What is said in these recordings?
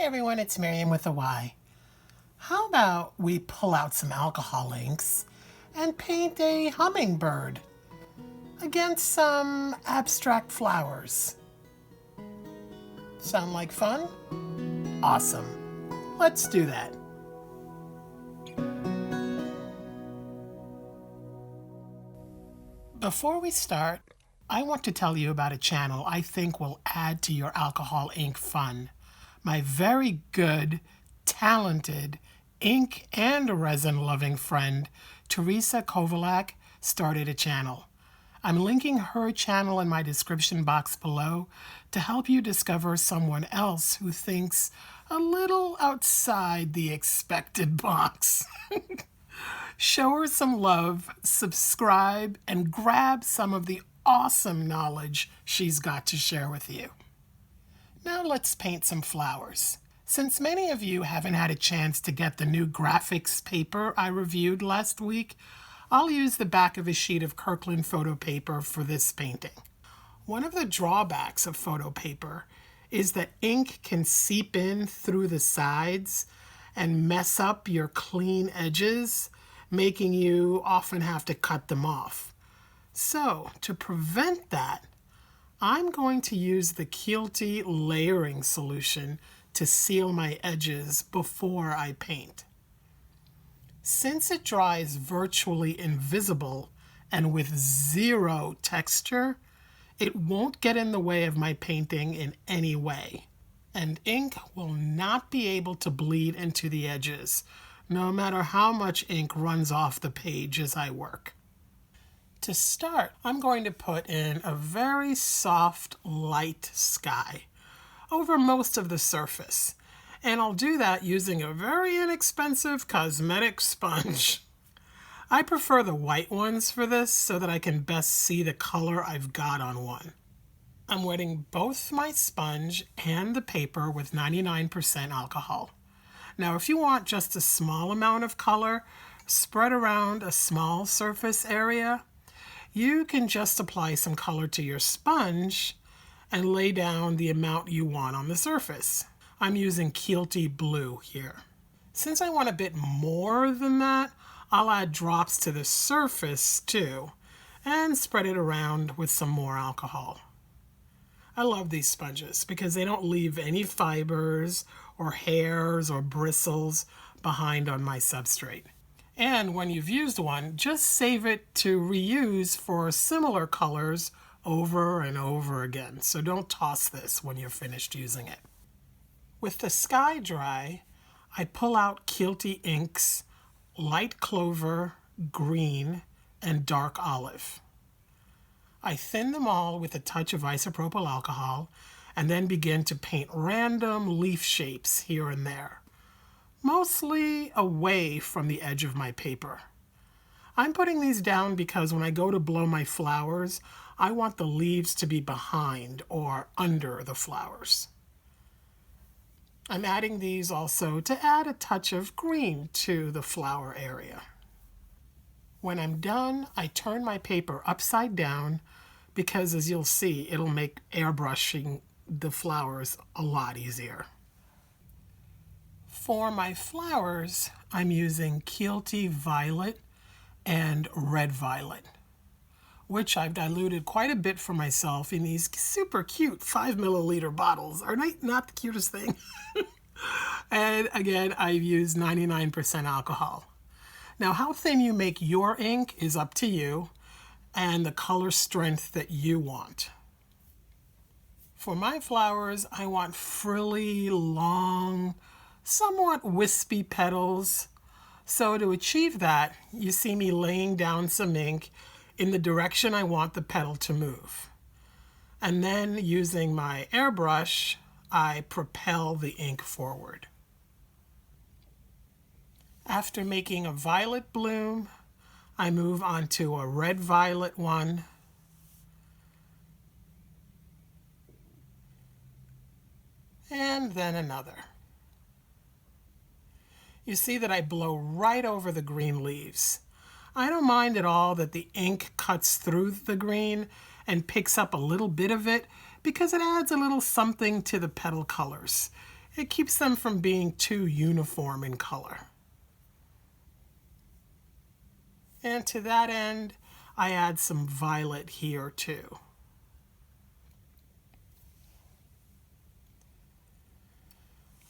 everyone, it's Miriam with a Y. How about we pull out some alcohol inks and paint a hummingbird against some abstract flowers? Sound like fun? Awesome. Let's do that. Before we start, I want to tell you about a channel I think will add to your alcohol ink fun. My very good, talented, ink and resin loving friend, Teresa Kovalak, started a channel. I'm linking her channel in my description box below to help you discover someone else who thinks a little outside the expected box. Show her some love, subscribe, and grab some of the awesome knowledge she's got to share with you. Now let's paint some flowers. Since many of you haven't had a chance to get the new graphics paper I reviewed last week, I'll use the back of a sheet of Kirkland photo paper for this painting. One of the drawbacks of photo paper is that ink can seep in through the sides and mess up your clean edges, making you often have to cut them off. So, to prevent that, I'm going to use the Kielty layering solution to seal my edges before I paint. Since it dries virtually invisible and with zero texture, it won't get in the way of my painting in any way, and ink will not be able to bleed into the edges, no matter how much ink runs off the page as I work. To start, I'm going to put in a very soft, light sky over most of the surface, and I'll do that using a very inexpensive cosmetic sponge. I prefer the white ones for this so that I can best see the color I've got on one. I'm wetting both my sponge and the paper with 99% alcohol. Now, if you want just a small amount of color spread around a small surface area, you can just apply some color to your sponge and lay down the amount you want on the surface. I'm using Kielty blue here. Since I want a bit more than that, I'll add drops to the surface too and spread it around with some more alcohol. I love these sponges because they don't leave any fibers or hairs or bristles behind on my substrate. And when you've used one, just save it to reuse for similar colors over and over again. So don't toss this when you're finished using it. With the sky dry, I pull out Kielty Inks, light clover, green, and dark olive. I thin them all with a touch of isopropyl alcohol and then begin to paint random leaf shapes here and there, mostly away from the edge of my paper. I'm putting these down because when I go to blow my flowers, I want the leaves to be behind or under the flowers. I'm adding these also to add a touch of green to the flower area. When I'm done, I turn my paper upside down because, as you'll see, it'll make airbrushing the flowers a lot easier. For my flowers, I'm using Kielty Violet and Red Violet, which I've diluted quite a bit for myself in these super cute 5 milliliter bottles. Are they not the cutest thing? And again, I've used 99% alcohol. Now, how thin you make your ink is up to you and the color strength that you want. For my flowers, I want frilly, long, somewhat wispy petals. So to achieve that, you see me laying down some ink in the direction I want the petal to move. And then using my airbrush, I propel the ink forward. After making a violet bloom, I move on to a red violet one, and then another. You see that I blow right over the green leaves. I don't mind at all that the ink cuts through the green and picks up a little bit of it because it adds a little something to the petal colors. It keeps them from being too uniform in color. And to that end, I add some violet here too.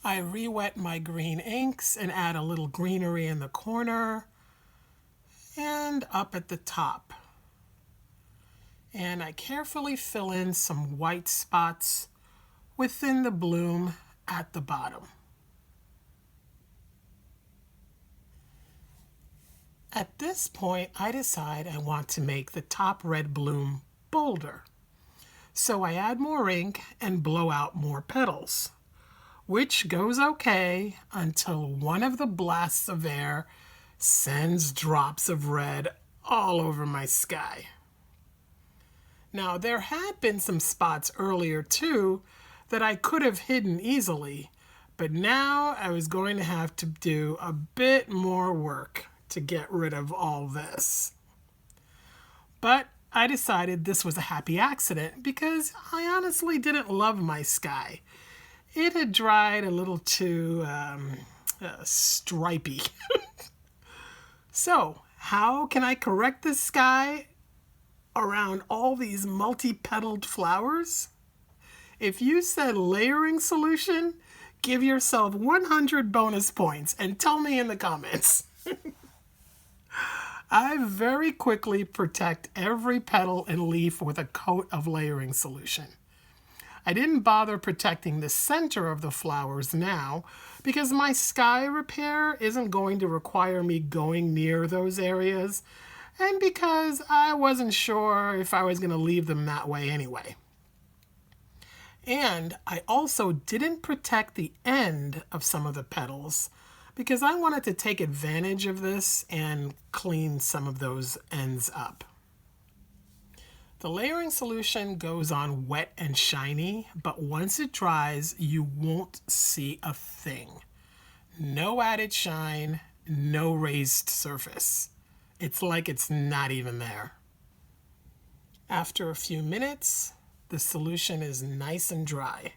I re-wet my green inks and add a little greenery in the corner and up at the top. And I carefully fill in some white spots within the bloom at the bottom. At this point, I decide I want to make the top red bloom bolder. So I add more ink and blow out more petals, which goes okay until one of the blasts of air sends drops of red all over my sky. Now, there had been some spots earlier too that I could have hidden easily, but now I was going to have to do a bit more work to get rid of all this. But I decided this was a happy accident because I honestly didn't love my sky. It had dried a little too stripy. So, how can I correct the sky around all these multi-petaled flowers? If you said layering solution, give yourself 100 bonus points and tell me in the comments. I very quickly protect every petal and leaf with a coat of layering solution. I didn't bother protecting the center of the flowers now because my sky repair isn't going to require me going near those areas, and because I wasn't sure if I was going to leave them that way anyway. And I also didn't protect the end of some of the petals because I wanted to take advantage of this and clean some of those ends up. The layering solution goes on wet and shiny, but once it dries, you won't see a thing. No added shine, no raised surface. It's like it's not even there. After a few minutes, the solution is nice and dry.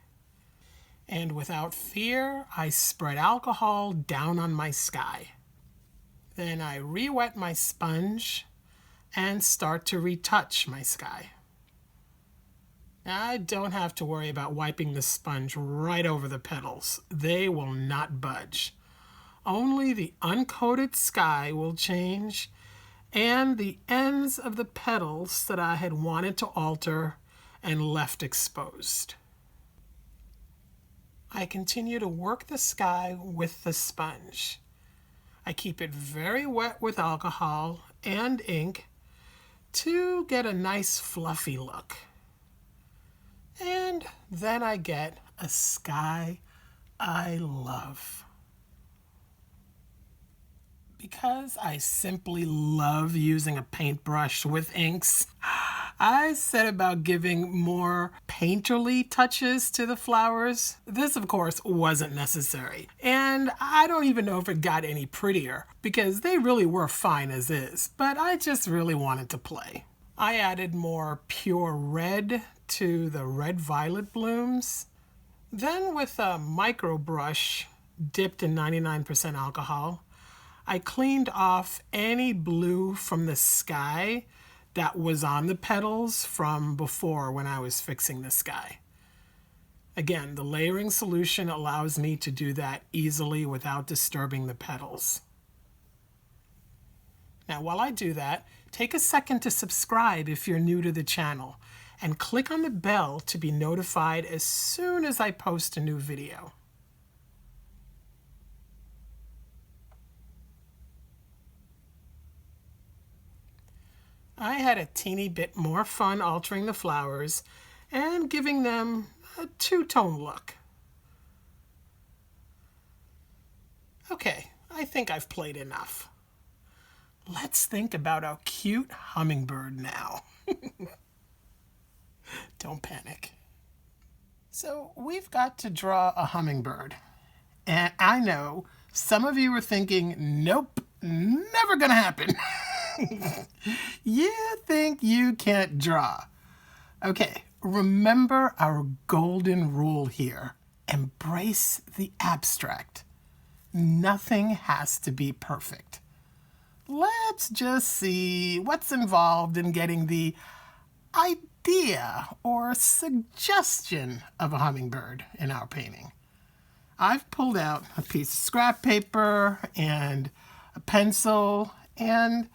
And without fear, I spread alcohol down on my sky. Then I re-wet my sponge and start to retouch my sky. Now, I don't have to worry about wiping the sponge right over the petals. They will not budge. Only the uncoated sky will change, and the ends of the petals that I had wanted to alter and left exposed. I continue to work the sky with the sponge. I keep it very wet with alcohol and ink to get a nice fluffy look. And then I get a sky I love. Because I simply love using a paintbrush with inks, I set about giving more painterly touches to the flowers. This, of course, wasn't necessary. And I don't even know if it got any prettier because they really were fine as is, but I just really wanted to play. I added more pure red to the red-violet blooms. Then with a micro brush dipped in 99% alcohol, I cleaned off any blue from the sky that was on the petals from before when I was fixing the sky. Again, the layering solution allows me to do that easily without disturbing the petals. Now, while I do that, take a second to subscribe if you're new to the channel, and click on the bell to be notified as soon as I post a new video. I had a teeny bit more fun altering the flowers and giving them a two-tone look. Okay, I think I've played enough. Let's think about a cute hummingbird now. Don't panic. So we've got to draw a hummingbird. And I know some of you are thinking, nope, never gonna happen. You think you can't draw. Okay, remember our golden rule here. Embrace the abstract. Nothing has to be perfect. Let's just see what's involved in getting the idea or suggestion of a hummingbird in our painting. I've pulled out a piece of scrap paper and a pencil, and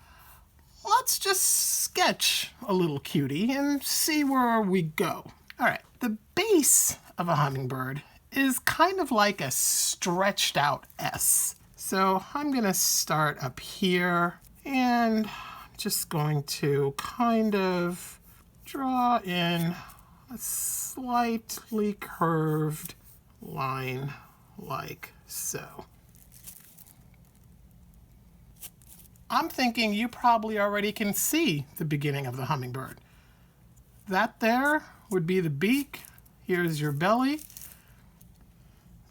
let's just sketch a little cutie and see where we go. All right, the base of a hummingbird is kind of like a stretched out S. So I'm gonna start up here and just going to kind of draw in a slightly curved line like so. I'm thinking you probably already can see the beginning of the hummingbird. That there would be the beak. Here's your belly.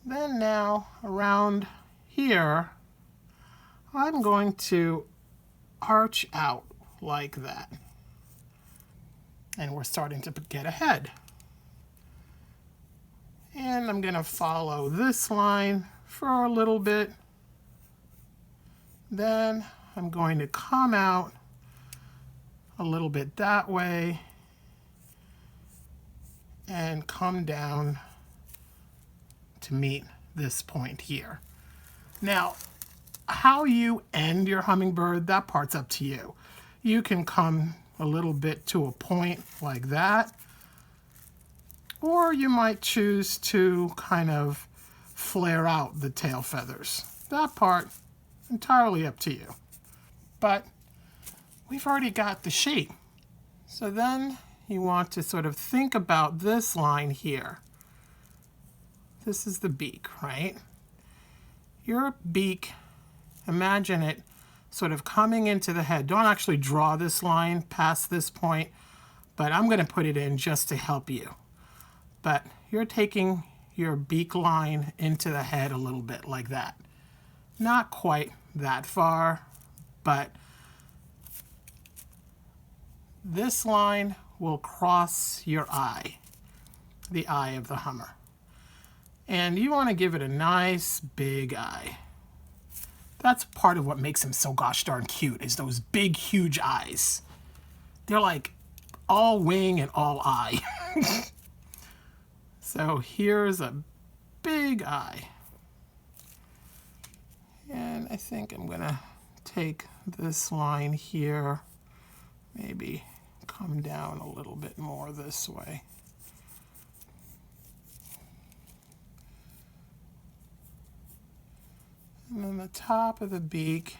Then now around here, I'm going to arch out like that. And we're starting to get a head. And I'm going to follow this line for a little bit. Then I'm going to come out a little bit that way and come down to meet this point here. Now, how you end your hummingbird, that part's up to you. You can come a little bit to a point like that, or you might choose to kind of flare out the tail feathers. That part, entirely up to you. But we've already got the shape. So then you want to sort of think about this line here. This is the beak, right? Your beak, imagine it sort of coming into the head. Don't actually draw this line past this point, but I'm going to put it in just to help you. But you're taking your beak line into the head a little bit like that. Not quite that far, but this line will cross your eye, the eye of the hummer. And you want to give it a nice big eye. That's part of what makes him so gosh darn cute, is those big, huge eyes. They're like all wing and all eye. So here's a big eye. And I think I'm gonna take this line here, maybe come down a little bit more this way. And then the top of the beak,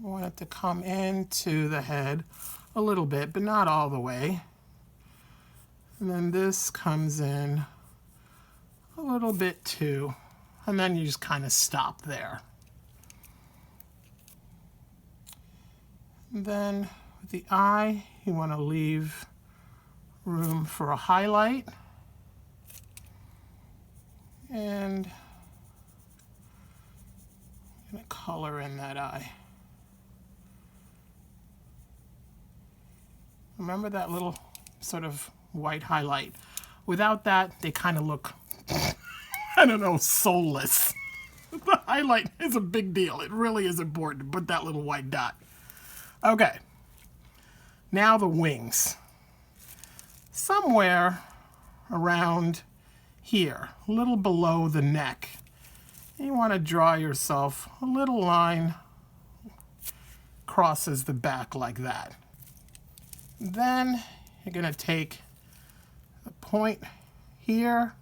I want it to come into the head a little bit, but not all the way. And then this comes in a little bit too. And then you just kind of stop there. And then with the eye, you want to leave room for a highlight. And I'm going to color in that eye. Remember that little sort of white highlight? Without that, they kind of look, I don't know, soulless. The highlight is a big deal. It really is important to put that little white dot. Okay, now the wings. Somewhere around here, a little below the neck, you want to draw yourself a little line crosses the back like that. Then you're going to take the point here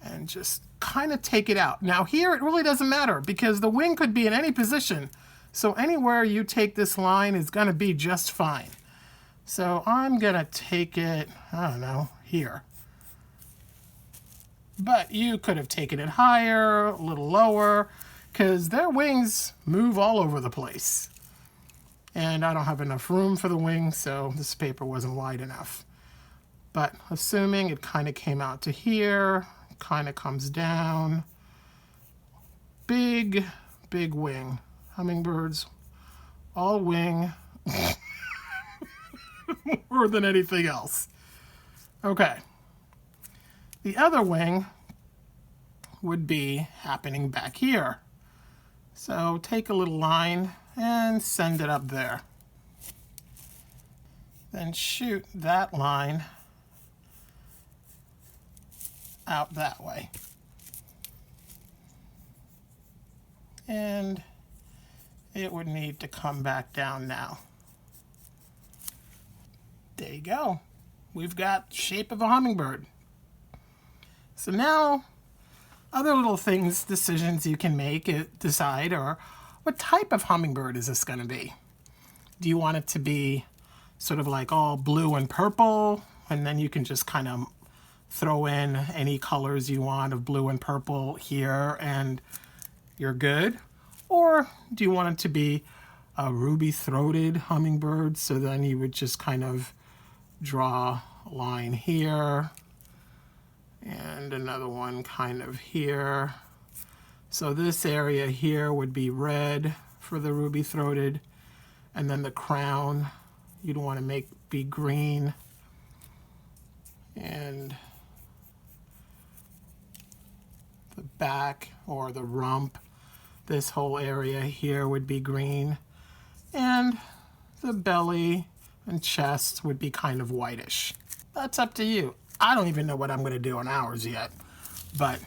and just kind of take it out. Now here it really doesn't matter because the wing could be in any position. So anywhere you take this line is going to be just fine. So I'm going to take it, I don't know, here. But you could have taken it higher, a little lower, because their wings move all over the place. And I don't have enough room for the wings, so this paper wasn't wide enough. But assuming it kind of came out to here, kind of comes down. Big, big wing. Hummingbirds, all wing, more than anything else. Okay. the other wing would be happening back here. So take a little line and send it up there. Then shoot that line out that way. And it would need to come back down now. There you go. We've got the shape of a hummingbird. So now, other little things, decisions you can make, decide, or what type of hummingbird is this going to be? Do you want it to be sort of like all blue and purple, and then you can just kind of throw in any colors you want of blue and purple here and you're good? Or do you want it to be a ruby-throated hummingbird? So then you would just kind of draw a line here and another one kind of here. So this area here would be red for the ruby-throated, and then the crown you'd want to make be green, and the back or the rump, this whole area here would be green, and the belly and chest would be kind of whitish. That's up to you. I don't even know what I'm going to do in ours yet, but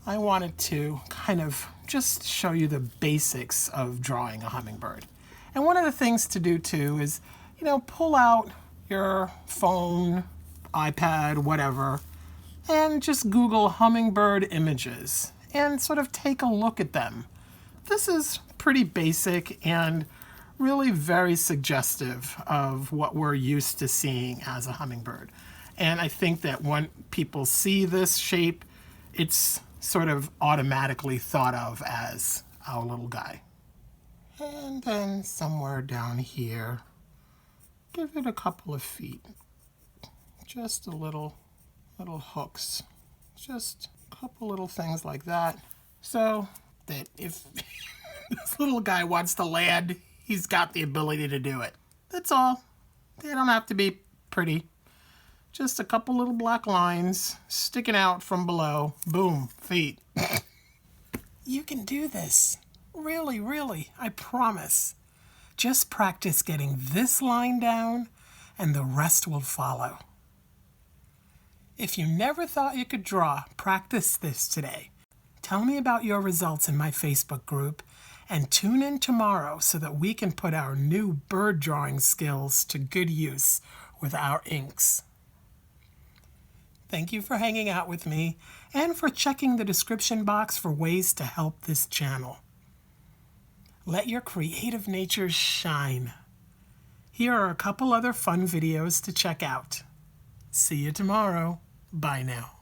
I wanted to kind of just show you the basics of drawing a hummingbird. And one of the things to do too is, you know, pull out your phone, iPad, whatever, and just Google hummingbird images and sort of take a look at them. This is pretty basic and really very suggestive of what we're used to seeing as a hummingbird. And I think that when people see this shape, it's sort of automatically thought of as our little guy. And then somewhere down here, give it a couple of feet. Just a little hooks. Just a couple little things like that. So that if this little guy wants to land, he's got the ability to do it. That's all. They don't have to be pretty. Just a couple little black lines sticking out from below. Boom, feet. You can do this. Really, really, I promise. Just practice getting this line down and the rest will follow. If you never thought you could draw, practice this today. Tell me about your results in my Facebook group and tune in tomorrow so that we can put our new bird drawing skills to good use with our inks. Thank you for hanging out with me and for checking the description box for ways to help this channel. Let your creative nature shine. Here are a couple other fun videos to check out. See you tomorrow. Bye now.